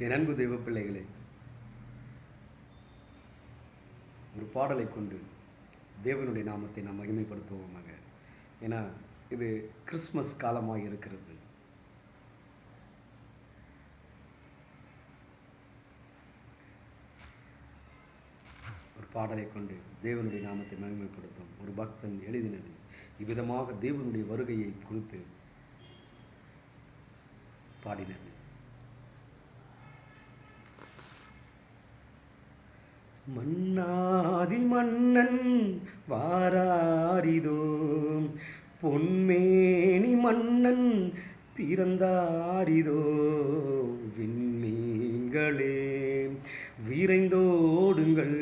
என் அன்பு தெய்வ பிள்ளைகளே, ஒரு பாடலை கொண்டு தேவனுடைய நாமத்தை நாம் மகிமைப்படுத்துவோமாக. ஏன்னா இது கிறிஸ்மஸ் காலமாக இருக்கிறது. ஒரு பாடலை கொண்டு தேவனுடைய நாமத்தை மகிமைப்படுத்தும் ஒரு பக்தன் எழுதினது. இவ்விதமாக தேவனுடைய வருகையை குறித்து பாடினது. மன்னாதி மன்னன் வாராரிதோ, பொன்மேனி மன்னன் பிறந்தாரிதோ. விண்மீன்களே விரைந்தோடுங்கள்,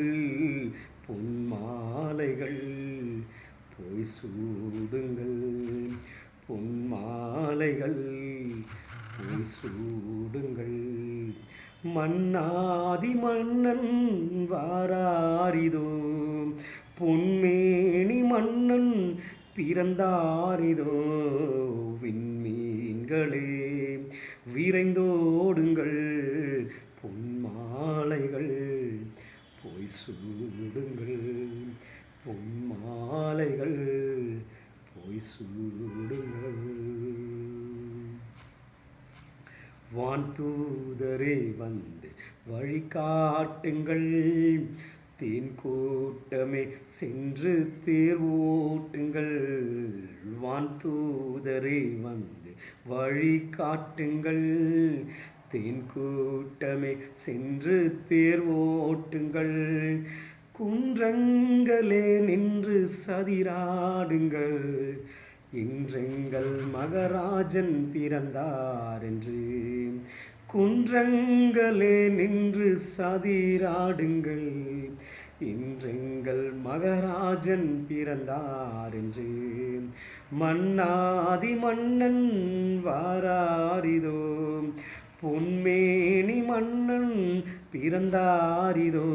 பொன்மாலைகள் போய் சூடுங்கள். பொன்மாலைகள் போய் சூடுங்கள். மன்னாதி மன்னன் வாராரிதோ, பொன்மேனி மன்னன் பிறந்தாரிதோ. விண்மீன்களே விரைந்தோடுங்கள், பொன்மாலைகள் போய் சூடுங்கள். பொன்மாலைகள் போய் சூடுங்கள். வான்தூதரே வந்து வழிகாட்டுங்கள், தேன் கூட்டமே சென்று தேர்வோட்டுங்கள். வான்தூதரே வந்து வழிகாட்டுங்கள், தேன் கூட்டமே சென்று தேர்வோட்டுங்கள். குன்றங்களே நின்று சதிராடுங்கள், இன்றெங்கள் மகராஜன் பிறந்தார் என்று. குன்றங்களே நின்று சதிராடுங்கள், இன்றெங்கள் மகராஜன் பிறந்தார் என்று. மன்னாதி மன்னன் வாராரிதோ, பொன்மேனி மன்னன் பிறந்தாரிதோ.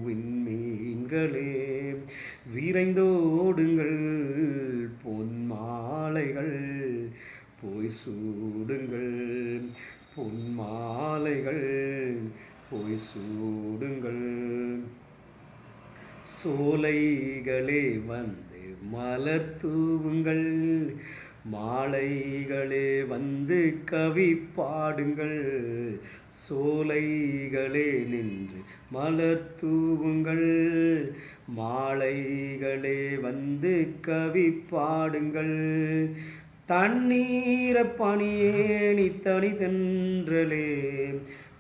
விண்மீன்களே விரைந்தோடுங்கள், பொன்மாலைகள் போய் சூடுங்கள். பொன்மாலைகள் போய் சூடுங்கள். சோலைகளே வந்து மலர் தூவுங்கள், மாலைகளே வந்து கவி பாடுங்கள். சோலைகளே நின்று மலர் தூவுங்கள், மாலைகளே வந்து கவி பாடுங்கள். தண்ணீர பணியேனி தனி தென்றலே,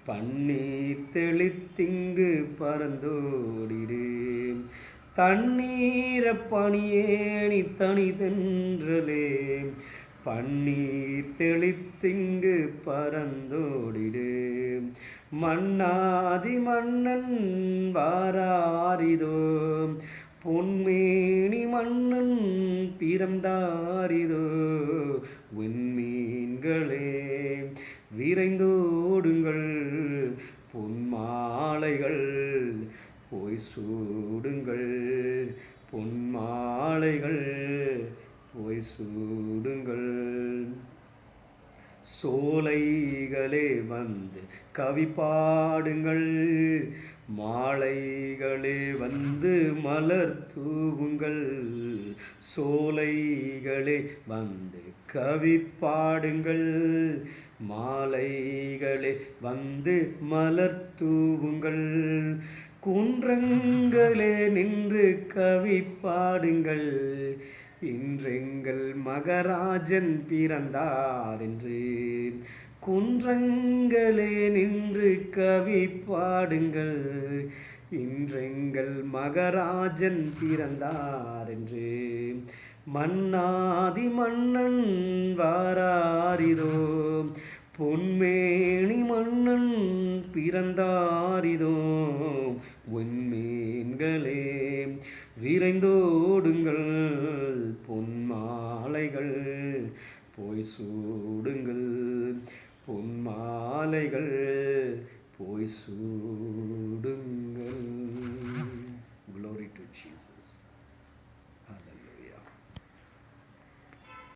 பன்னீர் தெளித்திங்கு பறந்தோடிடு. தண்ணீர பணியேனி தனி தென்றலே, பன்னீர் தெளித்திங்கு பறந்தோடிடு. மன்னாதி மன்னன் வாராரிதோ, பொன்மேனி மன்னன் பிறந்தாரிதோ. விண்மீன்களே விரைந்தோடுங்கள், பொன்மாலைகள் போய் சூடுங்கள். பொன்மாலைகள் போய் சூடுங்கள். சோலைகளே வந்து கவி பாடுங்கள், மாலைகளே வந்து மலர் தூவுங்கள். சோலைகளே வந்து கவி பாடுங்கள், மாலைகளே வந்து மலர் தூவுங்கள். குன்றங்களே நின்று கவி பாடுங்கள், இன்றெங்கள் மகராஜன் பிறந்தார் என்று. குன்றங்களே நின்று கவி பாடுங்கள், இன்றெங்கள் மகராஜன் பிறந்தார் என்று. மன்னாதி மன்னன் வாராரிதோ, பொன்மேனி மன்னன் பிறந்தாரிதோ. விண்மீன்களே விரைந்தோடுங்கள், பொன்மாலைகள் போய் சூடுங்கள். பொன்மாலைகள் போய் சூடுங்கள்.